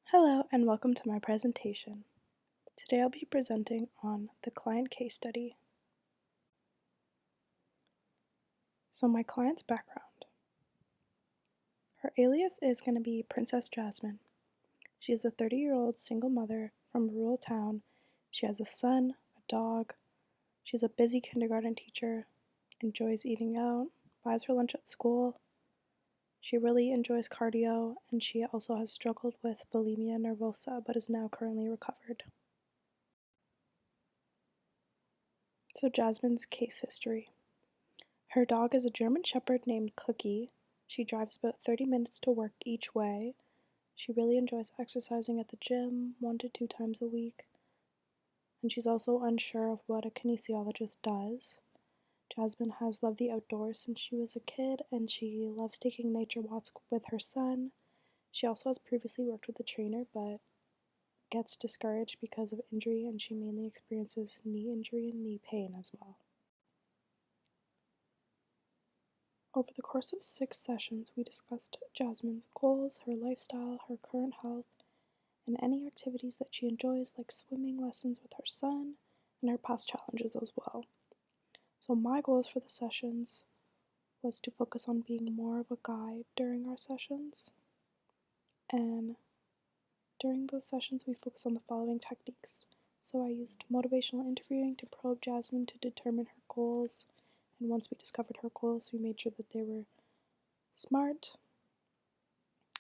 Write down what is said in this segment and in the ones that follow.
Hello and welcome to my presentation. Today I'll be presenting on the client case study. So my client's background. Her alias is going to be Princess Jasmine. She is a 30-year-old single mother from a rural town. She has a son, a dog. She's a busy kindergarten teacher, enjoys eating out, buys her lunch at school. She really enjoys cardio, and she also has struggled with bulimia nervosa but is now currently recovered. So Jasmine's case history. Her dog is a German Shepherd named Cookie. She drives about 30 minutes to work each way. She really enjoys exercising at the gym 1 to 2 times a week. And she's also unsure of what a kinesiologist does. Jasmine has loved the outdoors since she was a kid, and she loves taking nature walks with her son. She also has previously worked with a trainer, but gets discouraged because of injury, and she mainly experiences knee injury and knee pain as well. Over the course of 6 sessions, we discussed Jasmine's goals, her lifestyle, her current health, and any activities that she enjoys, like swimming lessons with her son, and her past challenges as well. So my goals for the sessions was to focus on being more of a guide during our sessions. And during those sessions, we focused on the following techniques. So I used motivational interviewing to probe Jasmine to determine her goals. And once we discovered her goals, we made sure that they were smart.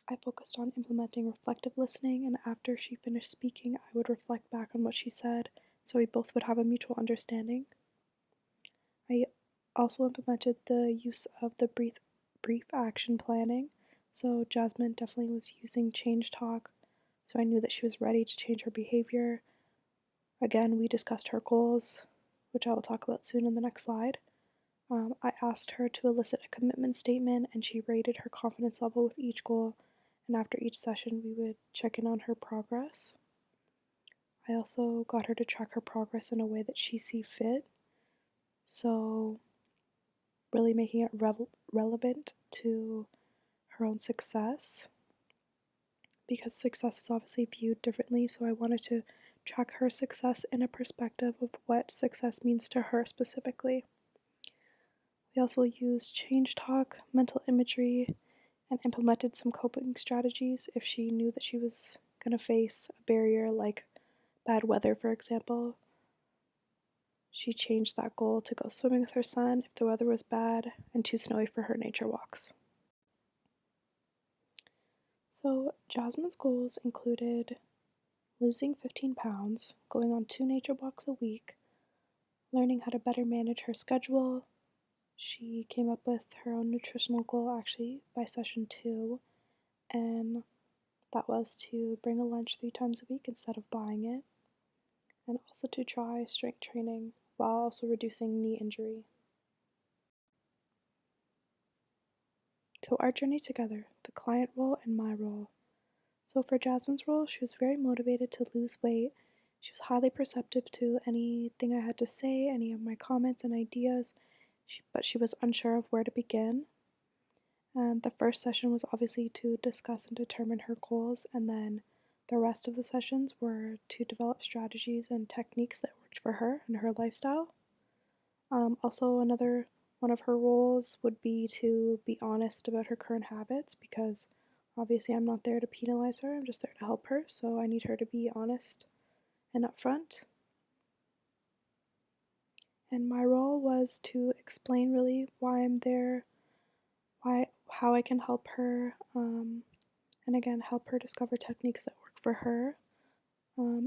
I focused on implementing reflective listening, and after she finished speaking, I would reflect back on what she said so we both would have a mutual understanding. I also implemented the use of the brief action planning. So Jasmine definitely was using change talk, so I knew that she was ready to change her behavior. Again, we discussed her goals, which I will talk about soon in the next slide. I asked her to elicit a commitment statement, and she rated her confidence level with each goal, and after each session we would check in on her progress. I also got her to track her progress in a way that she see fit, so really making it relevant to her own success, because success is obviously viewed differently, so I wanted to track her success in a perspective of what success means to her specifically. We also used change talk, mental imagery, and implemented some coping strategies if she knew that she was going to face a barrier like bad weather, for example. She changed that goal to go swimming with her son if the weather was bad and too snowy for her nature walks. So Jasmine's goals included losing 15 pounds, going on 2 nature walks a week, learning how to better manage her schedule. She came up with her own nutritional goal actually by session 2, and that was to bring a lunch 3 times a week instead of buying it, and also to try strength training while also reducing knee injury. So our journey together, the client role and my role. So for Jasmine's role, she was very motivated to lose weight. She was highly perceptive to anything I had to say, any of my comments and ideas, but she was unsure of where to begin. And the first session was obviously to discuss and determine her goals, and then the rest of the sessions were to develop strategies and techniques that worked for her and her lifestyle. Also, another one of her roles would be to be honest about her current habits, because obviously I'm not there to penalize her, I'm just there to help her, so I need her to be honest and upfront. And my role was to explain really why I'm there, how I can help her, and again, help her discover techniques that work for her,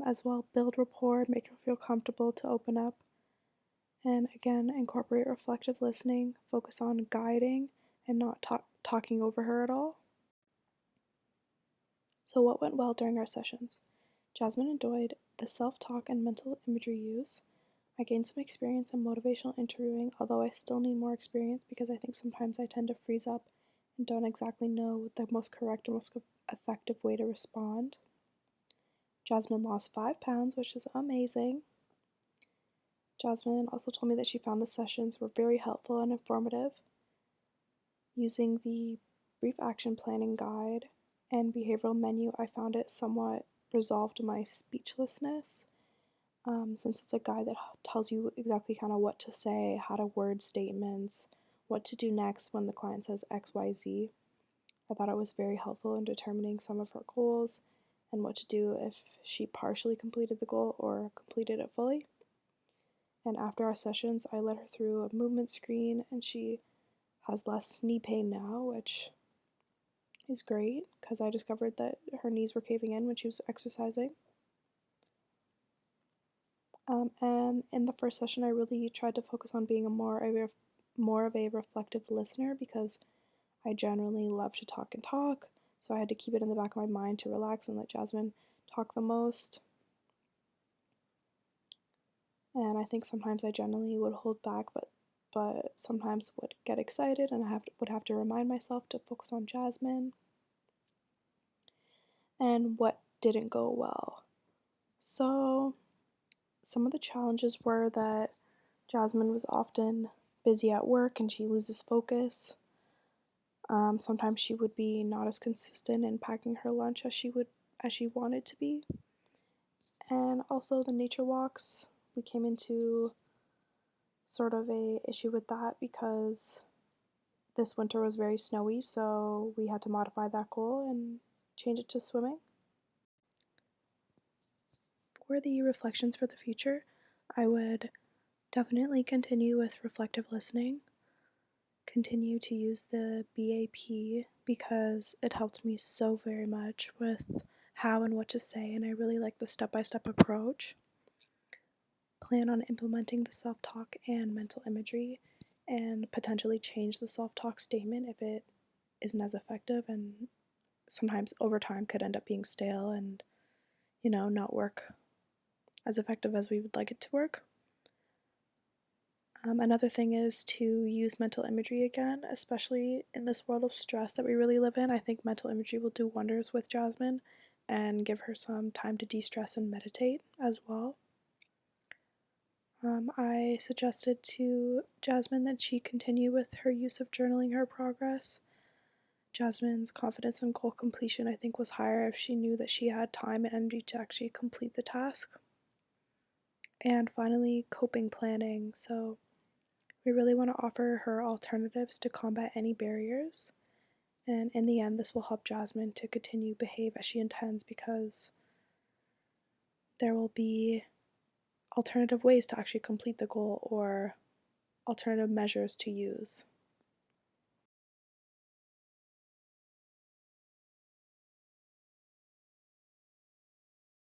as well build rapport, make her feel comfortable to open up, and again, incorporate reflective listening, focus on guiding and not talking over her at all. So what went well during our sessions? Jasmine enjoyed the self-talk and mental imagery use. I gained some experience in motivational interviewing, although I still need more experience because I think sometimes I tend to freeze up and don't exactly know the most correct or most effective way to respond. Jasmine lost 5 pounds, which is amazing. Jasmine also told me that she found the sessions were very helpful and informative. Using the brief action planning guide, and behavioral menu, I found it somewhat resolved my speechlessness, since it's a guide that tells you exactly kind of what to say, how to word statements, what to do next when the client says XYZ. I thought it was very helpful in determining some of her goals and what to do if she partially completed the goal or completed it fully. And after our sessions, I led her through a movement screen, and she has less knee pain now, which is great because I discovered that her knees were caving in when she was exercising. And in the first session, I really tried to focus on being more of a reflective listener because I generally love to talk, so I had to keep it in the back of my mind to relax and let Jasmine talk the most. And I think sometimes I generally would hold back, but sometimes would get excited, and would have to remind myself to focus on Jasmine. And what didn't go well. So some of the challenges were that Jasmine was often busy at work and she loses focus. Sometimes she would be not as consistent in packing her lunch as she wanted to be. And also the nature walks, we came into sort of a issue with that because this winter was very snowy, so we had to modify that goal and change it to swimming. For the reflections for the future, I would definitely continue with reflective listening, continue to use the BAP because it helped me so very much with how and what to say, and I really like the step-by-step approach. Plan on implementing the self-talk and mental imagery, and potentially change the self-talk statement if it isn't as effective and sometimes over time could end up being stale and, not work as effective as we would like it to work. Another thing is to use mental imagery again, especially in this world of stress that we really live in. I think mental imagery will do wonders with Jasmine and give her some time to de-stress and meditate as well. I suggested to Jasmine that she continue with her use of journaling her progress. Jasmine's confidence in goal completion, I think, was higher if she knew that she had time and energy to actually complete the task. And finally, coping planning. So we really want to offer her alternatives to combat any barriers. And in the end, this will help Jasmine to continue behave as she intends because there will be alternative ways to actually complete the goal or alternative measures to use.